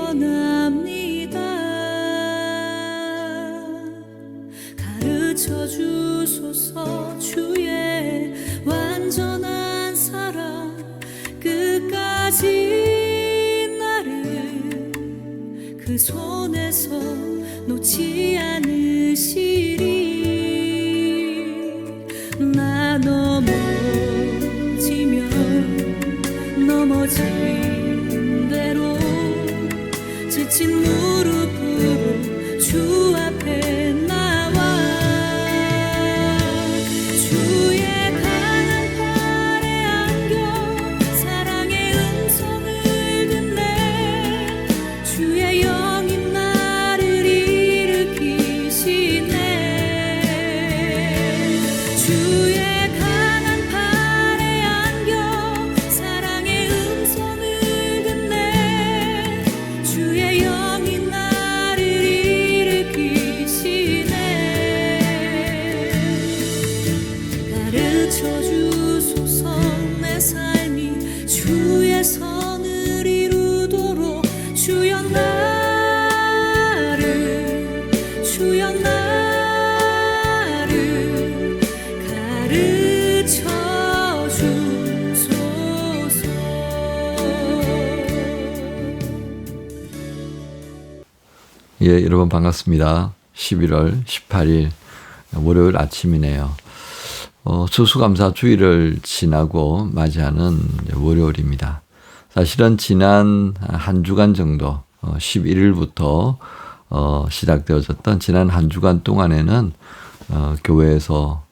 원합니다. 가르쳐 주소서 주의 완전한 사랑 끝까지 나를 그 손에서 놓지 않으시리. 나 넘어지면 넘어진 대로 지친 무릎으로 주 앞에 나와 주의 강한 팔에 안겨 사랑의 음성을 듣네. 주의 영이 나를 일으키시네. 주의 강한 팔에 안겨 사랑의 음성을 듣네. 주의 영이 나를 일으키시네. 가르쳐 주소서 내 삶이 주의 선을 이루도록 주여 나를 가르쳐 주소서. 예, 여러분 반갑습니다. 11월 18일 월요일 아침이네요. 추수감사 주일을 지나고 맞이하는 월요일입니다. 사실은 지난 한 주간 정도 11일부터 시작되어졌던 지난 한 주간 동안에는 교회에서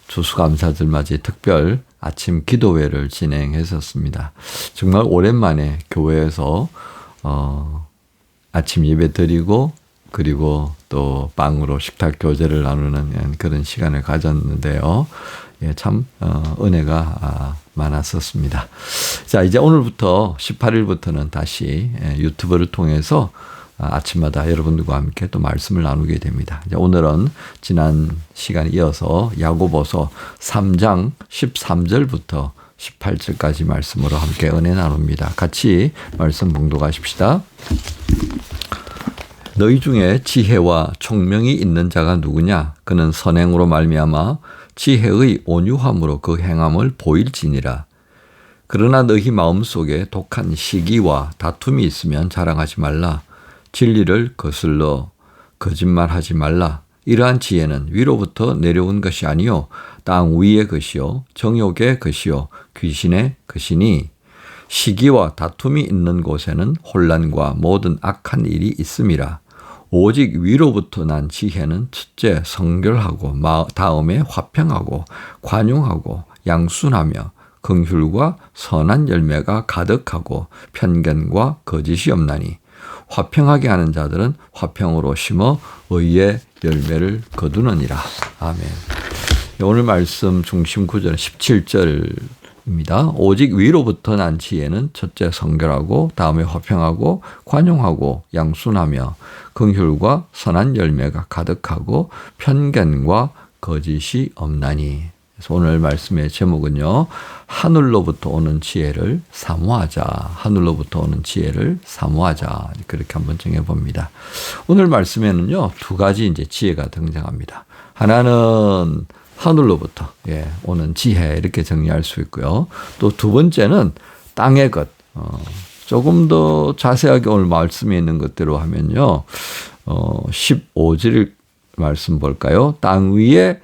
추수감사절 맞이 특별 아침 기도회를 진행했었습니다. 정말 오랜만에 교회에서 아침 예배 드리고 그리고 또 빵으로 식탁 교제를 나누는 그런 시간을 가졌는데요. 예, 참 은혜가 많았었습니다. 자, 이제 오늘부터 18일부터는 다시 유튜브를 통해서 아침마다 여러분들과 함께 또 말씀을 나누게 됩니다. 이제 오늘은 지난 시간에 이어서 야고보서 3장 13절부터 18절까지 말씀으로 함께 은혜 나눕니다. 같이 말씀 봉독하십시다. 너희 중에 지혜와 총명이 있는 자가 누구냐? 그는 선행으로 말미암아 지혜의 온유함으로 그 행함을 보일지니라. 그러나 너희 마음속에 독한 시기와 다툼이 있으면 자랑하지 말라. 진리를 거슬러 거짓말하지 말라. 이러한 지혜는 위로부터 내려온 것이 아니요 땅 위의 것이요 정욕의 것이요 귀신의 것이니 시기와 다툼이 있는 곳에는 혼란과 모든 악한 일이 있음이라. 오직 위로부터 난 지혜는 첫째 성결하고 다음에 화평하고 관용하고 양순하며 긍휼과 선한 열매가 가득하고 편견과 거짓이 없나니 화평하게 하는 자들은 화평으로 심어 의의 열매를 거두느니라. 아멘. 오늘 말씀 중심 구절은 17절입니다. 오직 위로부터 난 지혜는 첫째 성결하고 다음에 화평하고 관용하고 양순하며 긍휼과 선한 열매가 가득하고 편견과 거짓이 없나니. 그래서 오늘 말씀의 제목은요. 하늘로부터 오는 지혜를 사모하자. 하늘로부터 오는 지혜를 사모하자. 그렇게 한번 정해봅니다. 오늘 말씀에는요. 두 가지 이제 지혜가 등장합니다. 하나는 하늘로부터 오는 지혜 이렇게 정리할 수 있고요. 또 두 번째는 땅의 것. 조금 더 자세하게 오늘 말씀에 있는 것대로 하면요. 15절 말씀 볼까요? 땅 위에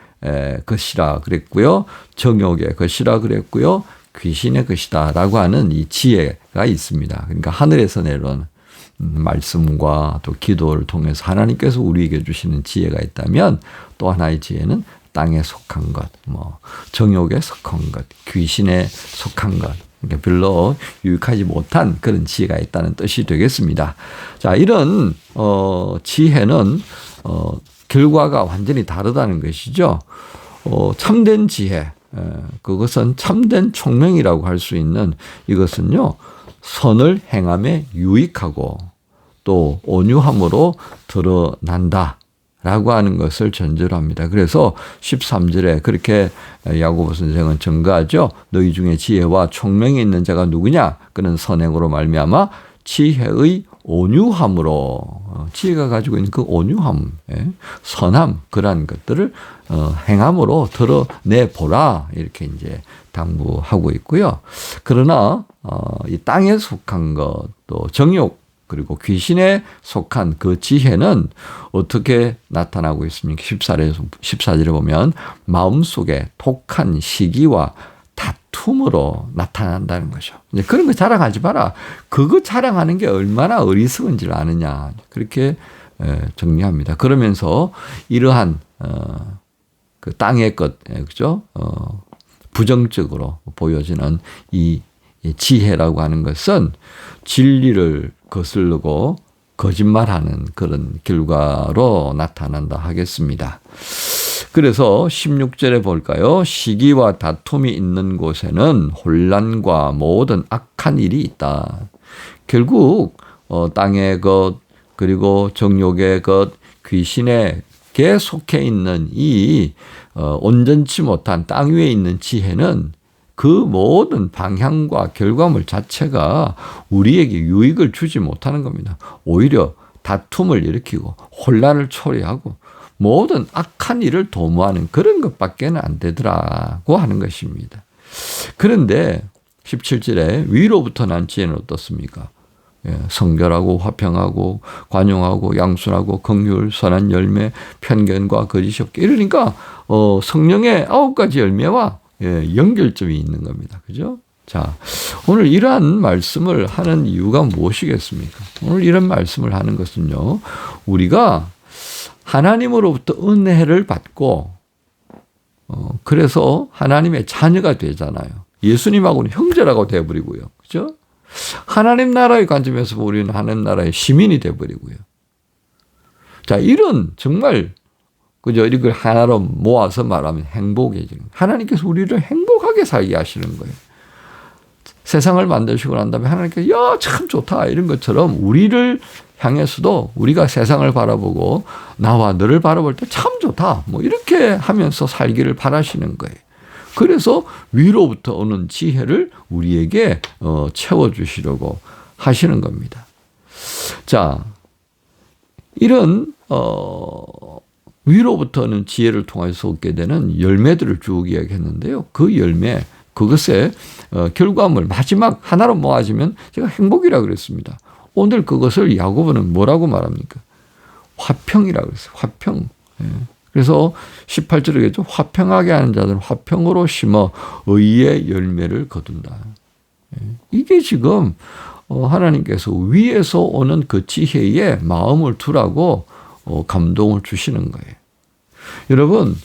것이라 그랬고요. 정욕의 것이라 그랬고요. 귀신의 것이다 라고 하는 이 지혜가 있습니다. 그러니까 하늘에서 내려온 말씀과 또 기도를 통해서 하나님께서 우리에게 주시는 지혜가 있다면 또 하나의 지혜는 땅에 속한 것, 정욕에 속한 것, 귀신에 속한 것, 그러니까 별로 유익하지 못한 그런 지혜가 있다는 뜻이 되겠습니다. 자, 이런 지혜는 결과가 완전히 다르다는 것이죠. 참된 지혜, 그것은 참된 총명이라고 할 수 있는 이것은요, 선을 행함에 유익하고 또 온유함으로 드러난다. 라고 하는 것을 전제로 합니다. 그래서 13절에 그렇게 야고보 선생은 증거하죠. 너희 중에 지혜와 총명이 있는 자가 누구냐? 그는 선행으로 말미암아 지혜의 온유함으로 지혜가 가지고 있는 그 온유함, 선함 그러한 것들을 행함으로 드러내 보라 이렇게 이제 당부하고 있고요. 그러나 이 땅에 속한 것, 또 정욕 그리고 귀신에 속한 그 지혜는 어떻게 나타나고 있습니까? 14절에 보면 마음속에 독한 시기와 다툼으로 나타난다는 거죠. 이제 그런 거 자랑하지 마라. 그거 자랑하는 게 얼마나 어리석은지를 아느냐. 그렇게 정리합니다. 그러면서 이러한 그 땅의 것, 그죠? 부정적으로 보여지는 이 지혜라고 하는 것은 진리를 거스르고 거짓말하는 그런 결과로 나타난다 하겠습니다. 그래서 16절에 볼까요? 시기와 다툼이 있는 곳에는 혼란과 모든 악한 일이 있다. 결국 땅의 것 그리고 정욕의 것 귀신에게 속해 있는 이 온전치 못한 땅 위에 있는 지혜는 그 모든 방향과 결과물 자체가 우리에게 유익을 주지 못하는 겁니다. 오히려 다툼을 일으키고 혼란을 초래하고 모든 악한 일을 도모하는 그런 것밖에는 안 되더라고 하는 것입니다. 그런데 17절에 위로부터 난 지혜는 어떻습니까? 성결하고 화평하고 관용하고 양순하고 긍휼 선한 열매 편견과 거짓이 없게 이러니까 성령의 9가지 열매와 연결점이 있는 겁니다. 그죠? 자, 오늘 이러한 말씀을 하는 이유가 무엇이겠습니까? 오늘 이런 말씀을 하는 것은요, 우리가 하나님으로부터 은혜를 받고, 그래서 하나님의 자녀가 되잖아요. 예수님하고는 형제라고 돼버리고요. 그죠? 하나님 나라의 관점에서 우리는 하나님 나라의 시민이 돼버리고요. 자, 이런 정말 그죠? 이걸 하나로 모아서 말하면 행복해지는 거예요. 하나님께서 우리를 행복하게 살게 하시는 거예요. 세상을 만드시고 난 다음에 하나님께서 야, 참 좋다 이런 것처럼 우리를 향해서도 우리가 세상을 바라보고 나와 너를 바라볼 때 참 좋다 뭐 이렇게 하면서 살기를 바라시는 거예요. 그래서 위로부터 오는 지혜를 우리에게 채워주시려고 하시는 겁니다. 자, 이런 위로부터는 지혜를 통해서 얻게 되는 열매들을 쭉 이야기했는데요. 그 열매, 그것의 결과물 마지막 하나로 모아지면 제가 행복이라고 그랬습니다. 오늘 그것을 야고보는 뭐라고 말합니까? 화평이라고 그랬어요. 화평. 그래서 18절에 그랬죠. 화평하게 하는 자들은 화평으로 심어 의의 열매를 거둔다. 이게 지금 하나님께서 위에서 오는 그 지혜에 마음을 두라고 감동을 주시는 거예요. 여러분,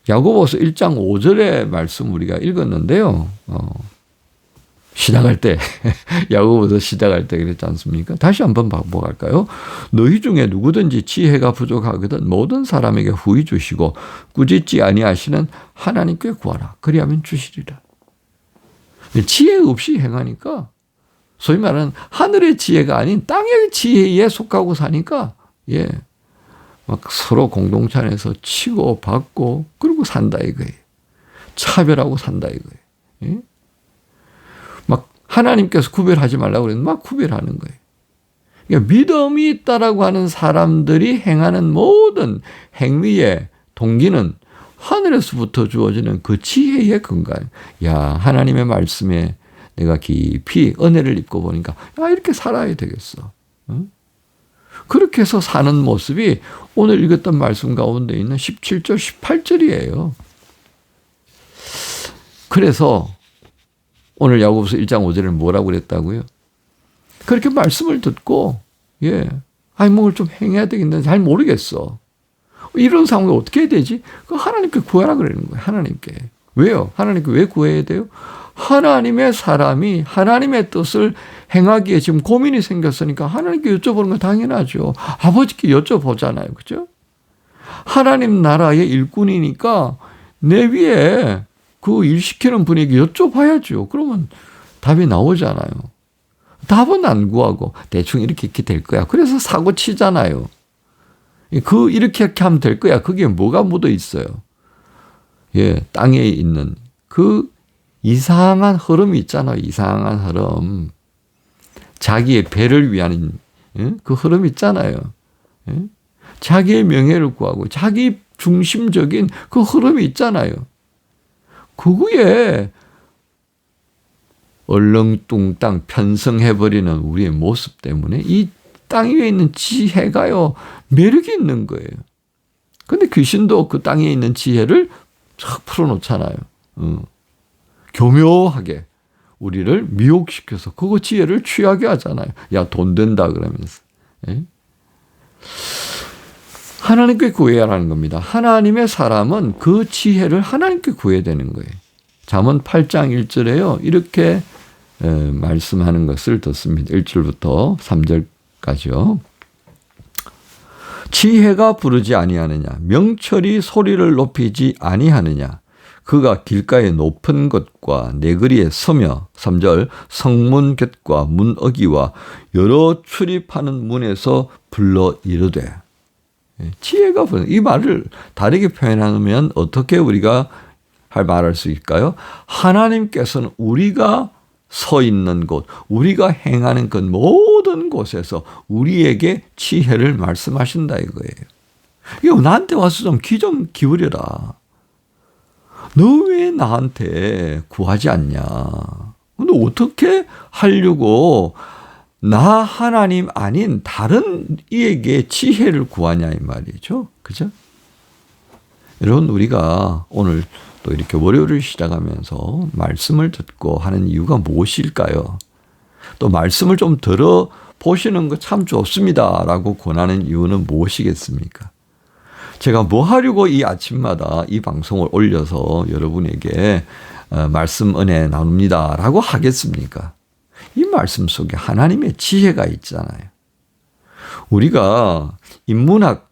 야고보서 1장 5절의 말씀 우리가 읽었는데요. 시작할 때, 야고보서 시작할 때 그랬지 않습니까? 다시 한번 보고 갈까요? 너희 중에 누구든지 지혜가 부족하거든 모든 사람에게 후히 주시고 꾸짖지 아니하시는 하나님께 구하라. 그리하면 주시리라. 지혜 없이 행하니까 소위 말하는 하늘의 지혜가 아닌 땅의 지혜에 속하고 사니까 막 서로 공동체 안에서 치고 받고 그러고 산다 이거예요. 차별하고 산다 이거예요. 막 하나님께서 구별하지 말라고 그랬는데 막 구별하는 거예요. 그러니까 믿음이 있다라고 하는 사람들이 행하는 모든 행위의 동기는 하늘에서부터 주어지는 그 지혜의 근간. 야, 하나님의 말씀에 내가 깊이 은혜를 입고 보니까 야, 이렇게 살아야 되겠어. 그렇게 해서 사는 모습이 오늘 읽었던 말씀 가운데 있는 17절, 18절이에요. 그래서 오늘 야고보서 1장 5절에 뭐라고 그랬다고요? 그렇게 말씀을 듣고 뭘 좀 행해야 되겠는데 잘 모르겠어. 이런 상황에 어떻게 해야 되지? 하나님께 구하라 그러는 거예요. 하나님께. 왜요? 하나님께 왜 구해야 돼요? 하나님의 사람이 하나님의 뜻을 행하기에 지금 고민이 생겼으니까 하나님께 여쭤보는 건 당연하죠. 아버지께 여쭤보잖아요. 그죠? 하나님 나라의 일꾼이니까 내 위에 그 일 시키는 분에게 여쭤봐야죠. 그러면 답이 나오잖아요. 답은 안 구하고 대충 이렇게 될 거야. 그래서 사고 치잖아요. 이렇게 하면 될 거야. 그게 뭐가 묻어 있어요? 땅에 있는 그 이상한 흐름이 있잖아요. 이상한 흐름. 자기의 배를 위한 그 흐름 있잖아요. 자기의 명예를 구하고 자기 중심적인 그 흐름이 있잖아요. 그거에 얼렁뚱땅 편성해버리는 우리의 모습 때문에 이 땅 위에 있는 지혜가요, 매력이 있는 거예요. 근데 귀신도 그 땅에 있는 지혜를 쫙 풀어놓잖아요. 교묘하게 우리를 미혹시켜서 그거 지혜를 취하게 하잖아요. 야, 돈 된다 그러면서. 하나님께 구해야 하는 겁니다. 하나님의 사람은 그 지혜를 하나님께 구해야 되는 거예요. 잠언 8장 1절에요. 이렇게 말씀하는 것을 듣습니다. 1절부터 3절까지요. 지혜가 부르지 아니하느냐, 명철이 소리를 높이지 아니하느냐, 그가 길가의 높은 곳과 내거리에 서며 3절 성문 곁과 문어기와 여러 출입하는 문에서 불러 이르되. 지혜가 부르는, 이 말을 다르게 표현하면 어떻게 우리가 말할 수 있을까요? 하나님께서는 우리가 서 있는 곳, 우리가 행하는 그 모든 곳에서 우리에게 지혜를 말씀하신다 이거예요. 이거 나한테 와서 좀 귀 좀 기울여라. 너 왜 나한테 구하지 않냐? 근데 어떻게 하려고 나 하나님 아닌 다른 이에게 지혜를 구하냐 이 말이죠. 그죠? 여러분, 우리가 오늘 또 이렇게 월요일을 시작하면서 말씀을 듣고 하는 이유가 무엇일까요? 또 말씀을 좀 들어보시는 거 참 좋습니다라고 권하는 이유는 무엇이겠습니까? 제가 뭐 하려고 이 아침마다 이 방송을 올려서 여러분에게 말씀 은혜 나눕니다라고 하겠습니까? 이 말씀 속에 하나님의 지혜가 있잖아요. 우리가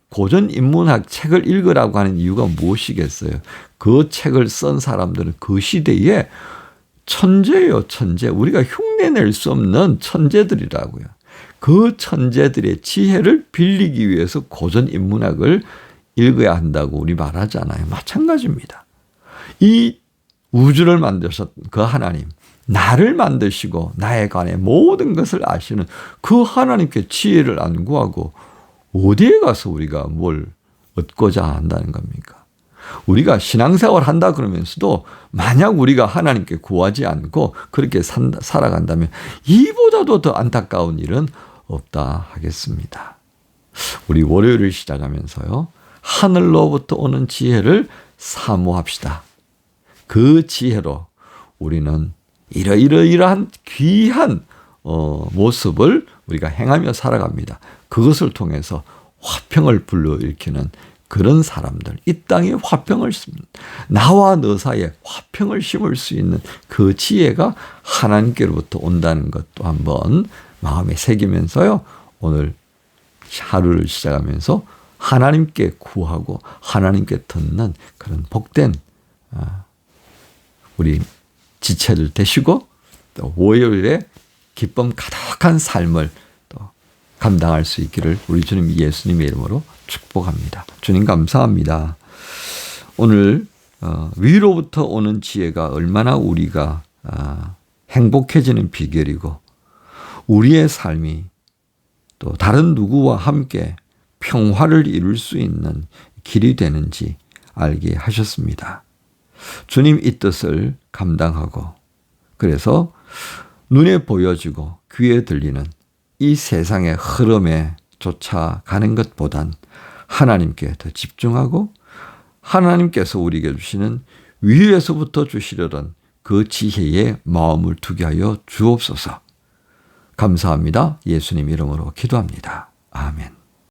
고전 인문학 책을 읽으라고 하는 이유가 무엇이겠어요? 그 책을 쓴 사람들은 그 시대에 천재예요, 천재. 우리가 흉내낼 수 없는 천재들이라고요. 그 천재들의 지혜를 빌리기 위해서 고전 인문학을 읽어야 한다고 우리 말하잖아요. 마찬가지입니다. 이 우주를 만드셨던 그 하나님, 나를 만드시고 나에 관해 모든 것을 아시는 그 하나님께 지혜를 안 구하고 어디에 가서 우리가 뭘 얻고자 한다는 겁니까? 우리가 신앙생활 한다 그러면서도 만약 우리가 하나님께 구하지 않고 그렇게 살아간다면 이보다도 더 안타까운 일은 없다 하겠습니다. 우리 월요일을 시작하면서요, 하늘로부터 오는 지혜를 사모합시다. 그 지혜로 우리는 이러이러한 귀한 모습을 우리가 행하며 살아갑니다. 그것을 통해서 화평을 불러일으키는 그런 사람들, 이 땅에 화평을 심는, 나와 너 사이에 화평을 심을 수 있는 그 지혜가 하나님께로부터 온다는 것도 한번 마음에 새기면서요, 오늘 하루를 시작하면서 하나님께 구하고 하나님께 듣는 그런 복된 우리 지체들 되시고 또 월요일에 기쁨 가득한 삶을 또 감당할 수 있기를 우리 주님 예수님의 이름으로 축복합니다. 주님 감사합니다. 오늘 위로부터 오는 지혜가 얼마나 우리가 행복해지는 비결이고 우리의 삶이 또 다른 누구와 함께 평화를 이룰 수 있는 길이 되는지 알게 하셨습니다. 주님 이 뜻을 감당하고 그래서 눈에 보여지고 귀에 들리는 이 세상의 흐름에 쫓아가는 것보단 하나님께 더 집중하고 하나님께서 우리에게 주시는 위에서부터 주시려던 그 지혜에 마음을 두게 하여 주옵소서. 감사합니다. 예수님 이름으로 기도합니다. 아멘.